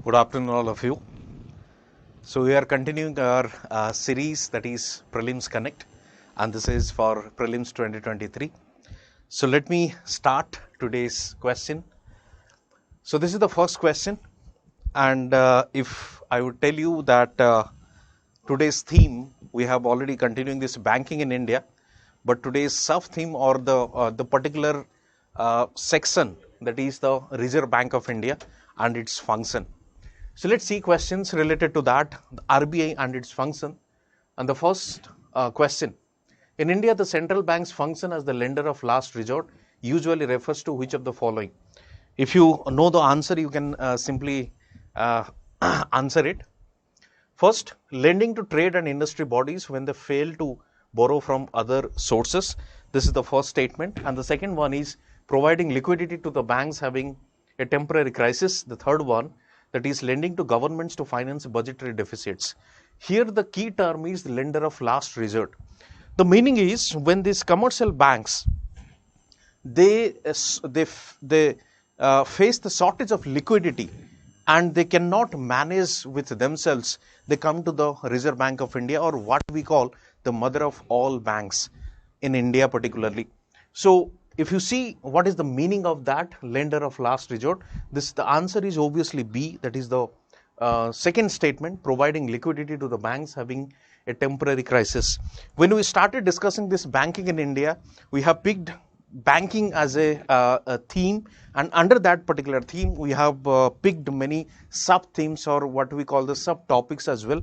Good afternoon, all of you. So we are continuing our series, that is Prelims Connect, and this is for Prelims 2023. So let me start today's question. So this is the first question, and if I would tell you that today's theme, we have already continuing this banking in India, but today's sub-theme or the particular section, that is the Reserve Bank of India and its function. So let's see questions related to that, the RBI and its function. And the first question, in India, the central bank's function as the lender of last resort usually refers to which of the following? If you know the answer, you can simply answer it. First, lending to trade and industry bodies when they fail to borrow from other sources. This is the first statement. And the second one is providing liquidity to the banks having a temporary crisis. The third one, that is lending to governments to finance budgetary deficits. Here the key term is lender of last resort. The meaning is when these commercial banks, they face the shortage of liquidity and they cannot manage with themselves, they come to the Reserve Bank of India, or what we call the mother of all banks in India particularly. So if you see what is the meaning of that lender of last resort, the answer is obviously B, that is the second statement, providing liquidity to the banks having a temporary crisis. When we started discussing this banking in India, we have picked banking as a theme, and under that particular theme we have picked many sub themes or what we call the subtopics as well.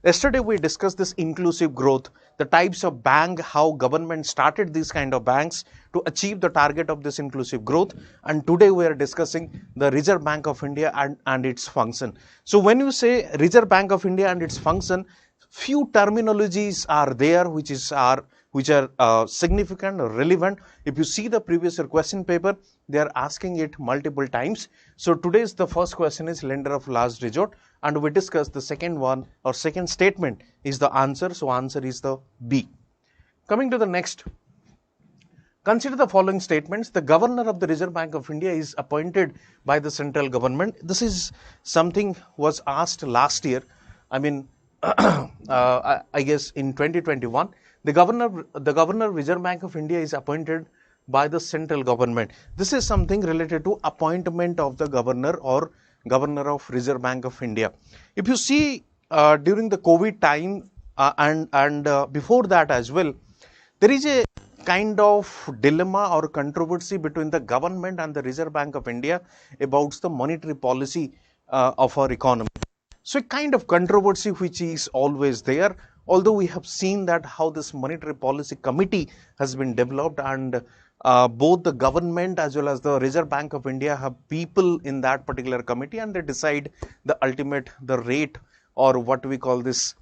Yesterday we discussed this inclusive growth, the types of bank, how government started these kind of banks to achieve the target of this inclusive growth, and today we are discussing the Reserve Bank of India and its function. So when you say Reserve Bank of India and its function, few terminologies are there which are significant or relevant. If you see the previous year question paper, they are asking it multiple times. So today's the first question is lender of last resort, and we discussed the second one or second statement is the answer. So answer is the B. Coming to the next, consider the following statements. The governor of the Reserve Bank of India is appointed by the central government. This is something was asked last year. I mean, I guess in 2021. The governor Reserve Bank of India is appointed by the central government. This is something related to appointment of the governor or governor of Reserve Bank of India. If you see during the COVID time and before that as well, there is a kind of dilemma or controversy between the government and the Reserve Bank of India about the monetary policy of our economy. So a kind of controversy which is always there. Although we have seen that how this monetary policy committee has been developed, and both the government as well as the Reserve Bank of India have people in that particular committee, and they decide the ultimate the rate or what we call this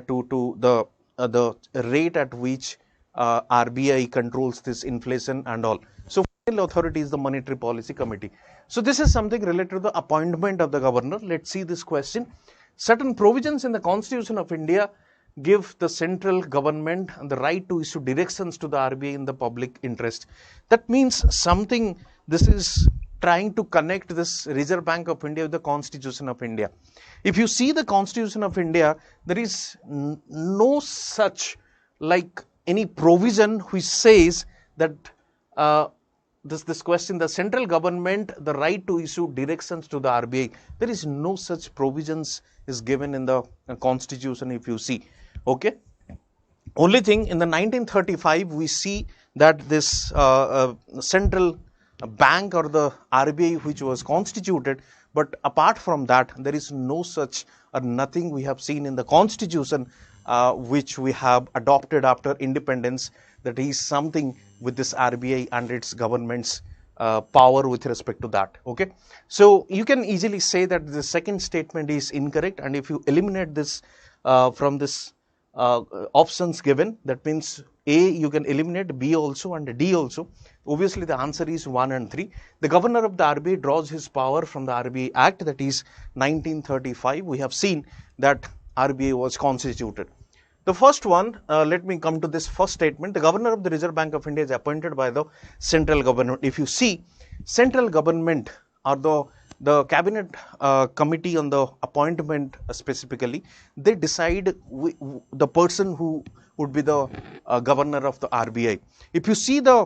to the rate at which RBI controls this inflation and all. So final authority is the monetary policy committee. So this is something related to the appointment of the governor. Let's see this question. Certain provisions in the Constitution of India give the central government the right to issue directions to the RBI in the public interest. That means something, this is trying to connect this Reserve Bank of India with the Constitution of India. If you see the Constitution of India, there is no such like any provision which says that this question, the central government, the right to issue directions to the RBI. There is no such provisions is given in the Constitution if you see. Okay. Only thing in the 1935 we see that this central bank or the RBI which was constituted, but apart from that there is no such or nothing we have seen in the Constitution which we have adopted after independence, that is something with this RBI and its government's power with respect to that. Okay. So you can easily say that the second statement is incorrect, and if you eliminate this from this options given, that means A you can eliminate, B also and D also. Obviously the answer is 1 and 3. The governor of the RBI draws his power from the RBI Act, that is 1935. We have seen that RBI was constituted. The first one, let me come to this first statement. The governor of the Reserve Bank of India is appointed by the central government. If you see, central government or the the cabinet committee on the appointment specifically, they decide the person who would be the governor of the RBI. If you see the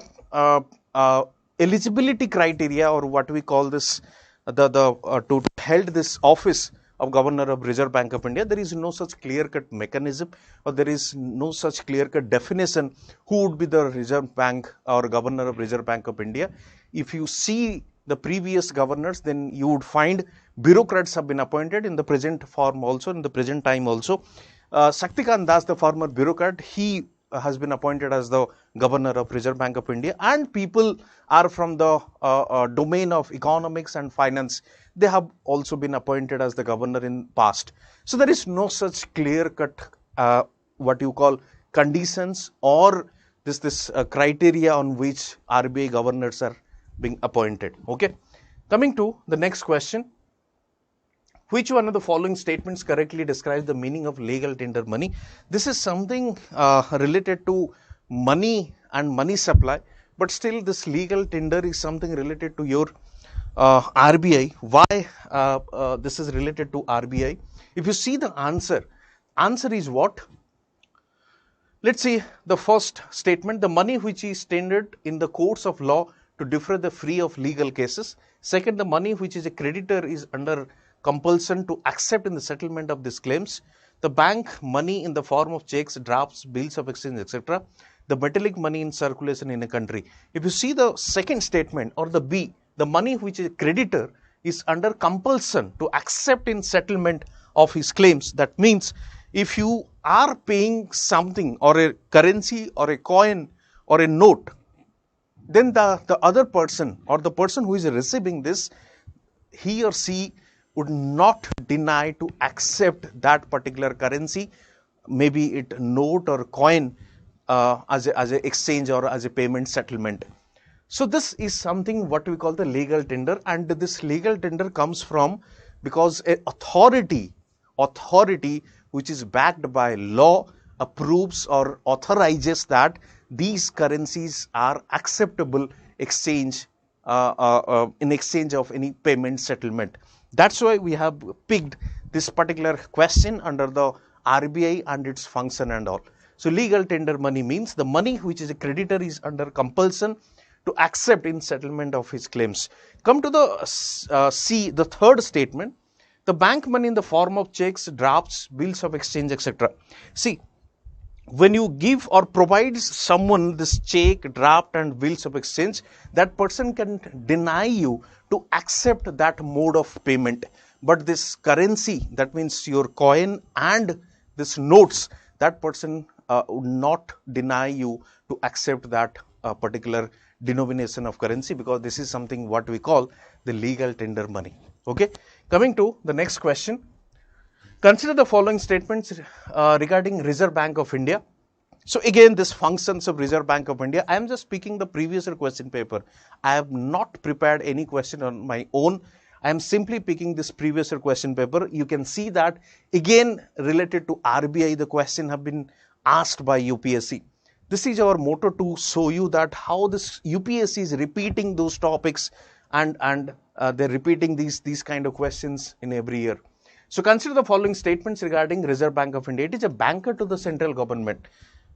eligibility criteria, or what we call this, to held this office of Governor of Reserve Bank of India, there is no such clear-cut mechanism, or there is no such clear-cut definition who would be the Reserve Bank or Governor of Reserve Bank of India. If you see the previous governors, then you would find bureaucrats have been appointed in the present form also, in the present time also. Shaktikant Das, the former bureaucrat, he has been appointed as the governor of Reserve Bank of India, and people are from the domain of economics and finance. They have also been appointed as the governor in past. So there is no such clear-cut what you call conditions or this criteria on which RBI governors are being appointed. Okay, coming to the next question. Which one of the following statements correctly describes the meaning of legal tender money? This is something related to money and money supply, but still this legal tender is something related to your RBI. Why this is related to RBI? If you see the answer is what? Let's see the first statement. The money which is tendered in the courts of law to defray the fee of legal cases. Second, the money which is a creditor is under compulsion to accept in the settlement of these claims. The bank money in the form of checks, drafts, bills of exchange, etc. The metallic money in circulation in a country. If you see the second statement, or the B, the money which is a creditor is under compulsion to accept in settlement of his claims. That means if you are paying something, or a currency or a coin or a note, then the other person, or the person who is receiving this, he or she would not deny to accept that particular currency, maybe it note or coin, as a exchange or as a payment settlement. So this is something what we call the legal tender, and this legal tender comes from because an authority which is backed by law approves or authorizes that these currencies are acceptable exchange in exchange of any payment settlement. That's why we have picked this particular question under the RBI and its function and all. So legal tender money means the money which is a creditor is under compulsion to accept in settlement of his claims. Come to the C, the third statement. The bank money in the form of checks, drafts, bills of exchange, etc. See, when you give or provide someone this check, draft and bills of exchange, that person can deny you to accept that mode of payment. But this currency, that means your coin and this notes, that person would not deny you to accept that particular denomination of currency, because this is something what we call the legal tender money. Okay, coming to the next question. Consider the following statements regarding Reserve Bank of India. So again, this functions of Reserve Bank of India, I am just speaking the previous year question paper. I have not prepared any question on my own. I am simply picking this previous year question paper. You can see that again related to RBI, the question have been asked by UPSC. This is our motto to show you that how this UPSC is repeating those topics, and they're repeating these kind of questions in every year. So consider the following statements regarding Reserve Bank of India. It is a banker to the central government.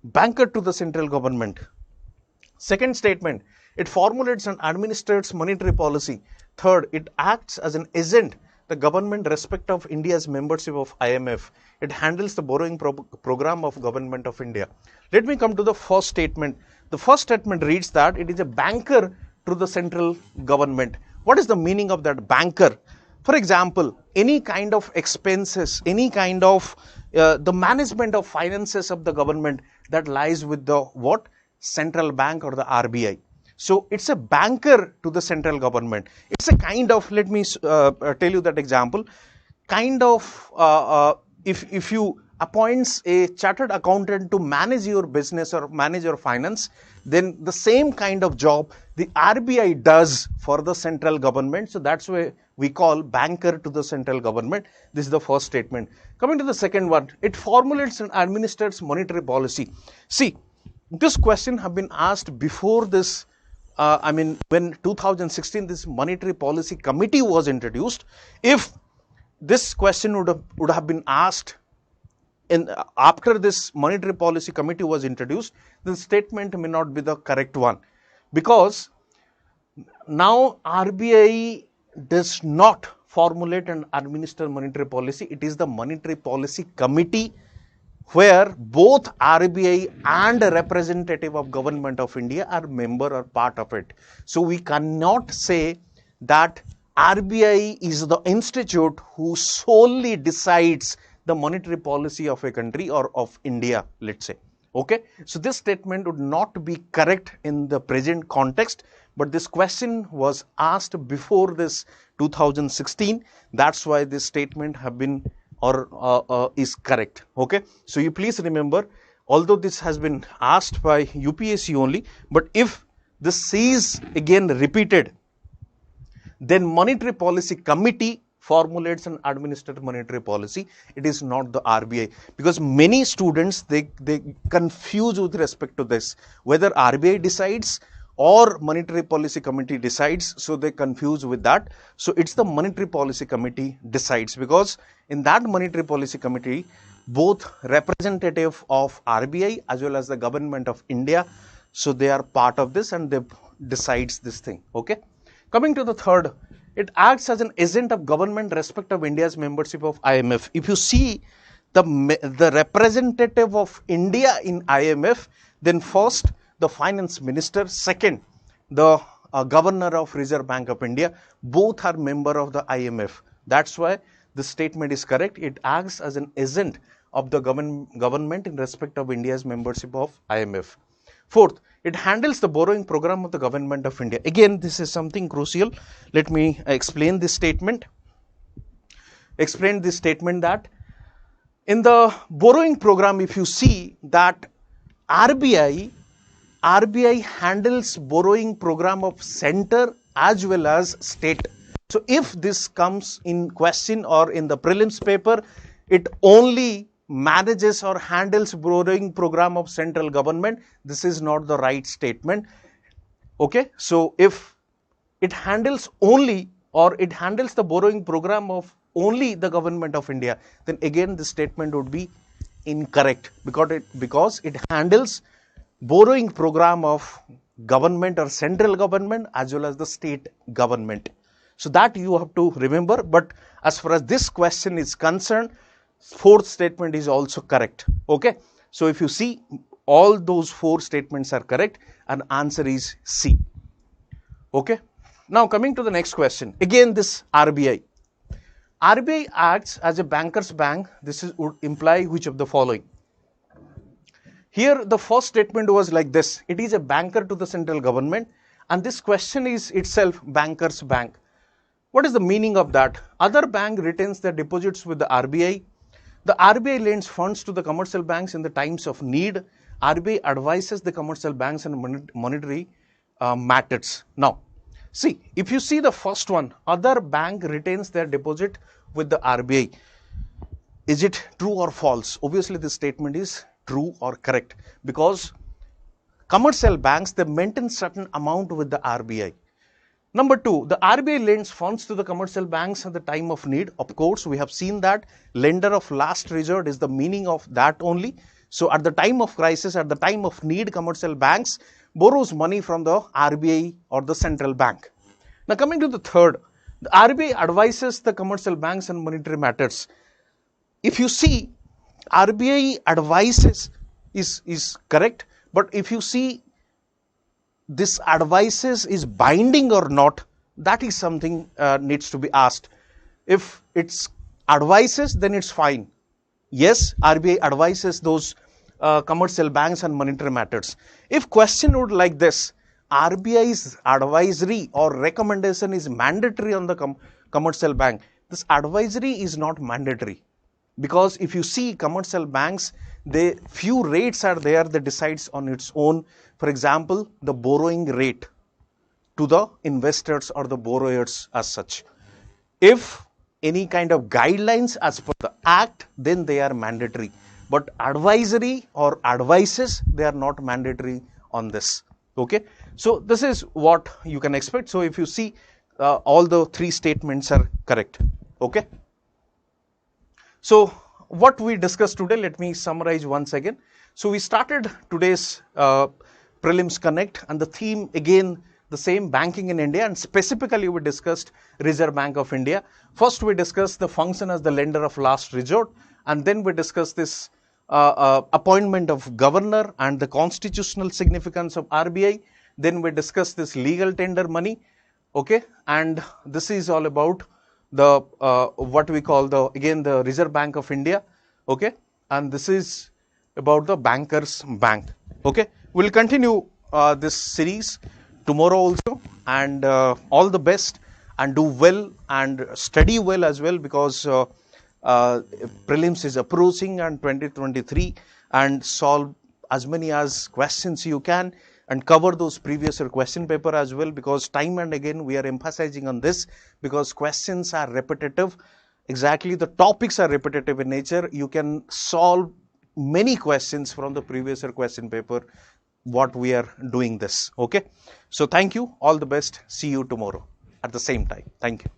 Banker to the central government. Second statement, it formulates and administrates monetary policy. Third, it acts as an agent, the government respect of India's membership of IMF. It handles the borrowing program of Government of India. Let me come to the first statement. The first statement reads that it is a banker to the central government. What is the meaning of that banker? For example, any kind of expenses, any kind of the management of finances of the government, that lies with the what? Central bank or the RBI. So it's a banker to the central government. It's a kind of, let me tell you that example, kind of if you appoints a chartered accountant to manage your business or manage your finance, then the same kind of job the RBI does for the central government. So that's why we call banker to the central government. This is the first statement. Coming to the second one, it formulates and administers monetary policy. See, this question have been asked before this when 2016 this monetary policy committee was introduced, if this question would have been asked after this monetary policy committee was introduced, the statement may not be the correct one, because now RBI does not formulate and administer monetary policy. It is the monetary policy committee where both RBI and a representative of Government of India are member or part of it. So we cannot say that RBI is the institute who solely decides the monetary policy of a country or of India, let's say. Okay, so this statement would not be correct in the present context, but this question was asked before this 2016. That's why this statement have been or is correct. Okay, so you please remember, although this has been asked by UPSC only, but if this is again repeated, then monetary policy committee formulates and administers monetary policy. It is not the RBI, because many students they confuse with respect to this, whether RBI decides or monetary policy committee decides, so they confuse with that. So it's the monetary policy committee decides, because in that monetary policy committee both representative of RBI as well as the Government of India, so they are part of this and they decides this thing. Okay, coming to the third, it acts as an agent of government respect of India's membership of IMF. If you see the representative of India in IMF, then first the finance minister, second the governor of Reserve Bank of India, both are member of the IMF. That's why the statement is correct. It acts as an agent of the government in respect of India's membership of IMF. Fourth, it handles the borrowing program of the Government of India. Again, this is something crucial. Let me explain this statement. That in the borrowing program, if you see that RBI handles borrowing program of center as well as state. So if this comes in question or in the prelims paper, it only manages or handles borrowing program of central government. This is not the right statement. Okay, so if it handles only or it handles the borrowing program of only the Government of India, then again this statement would be incorrect, because it handles borrowing program of government or central government as well as the state government. So that you have to remember. But as far as this question is concerned, fourth statement is also correct. Okay, so if you see, all those four statements are correct and answer is C. Okay, now coming to the next question, again this RBI acts as a banker's bank. This would imply which of the following? Here the first statement was like this: it is a banker to the central government, and this question is itself banker's bank. What is the meaning of that? Other bank retains their deposits with the RBI. The RBI lends funds to the commercial banks in the times of need. RBI advises the commercial banks on monetary matters. Now, see, if you see the first one, other bank retains their deposit with the RBI. Is it true or false? Obviously, this statement is true or correct, because commercial banks, they maintain certain amount with the RBI. Number two, the RBI lends funds to the commercial banks at the time of need. Of course, we have seen that lender of last resort is the meaning of that only. So at the time of crisis, at the time of need, commercial banks borrows money from the RBI or the central bank. Now coming to the third, the RBI advises the commercial banks on monetary matters. If you see, RBI advices is correct, but if you see this advices is binding or not, that is something needs to be asked. If it's advices, then it's fine. Yes, RBI advises those commercial banks on monetary matters. If question would like this, RBI's advisory or recommendation is mandatory on the commercial bank. This advisory is not mandatory, because if you see commercial banks, few rates are there that decides on its own. For example, the borrowing rate to the investors or the borrowers as such. If any kind of guidelines as per the act, then they are mandatory. But advisory or advices, they are not mandatory on this. Okay. So this is what you can expect. So if you see, all the three statements are correct. Okay. So what we discussed today, let me summarize once again. So we started today's Prelims Connect, and the theme again the same, banking in India, and specifically we discussed Reserve Bank of India. First we discussed the function as the lender of last resort, and then we discussed this appointment of governor and the constitutional significance of RBI. Then we discussed this legal tender money. Okay, and this is all about the what we call the Reserve Bank of India. Okay, and this is about the bankers bank. Okay, we'll continue this series tomorrow also, and all the best, and do well and study well as well, because prelims is approaching and 2023, and solve as many as questions you can and cover those previous year question paper as well, because time and again we are emphasizing on this, because questions are repetitive. Exactly, the topics are repetitive in nature. You can solve many questions from the previous year question paper, what we are doing this. Okay, so thank you, all the best, see you tomorrow at the same time. Thank you.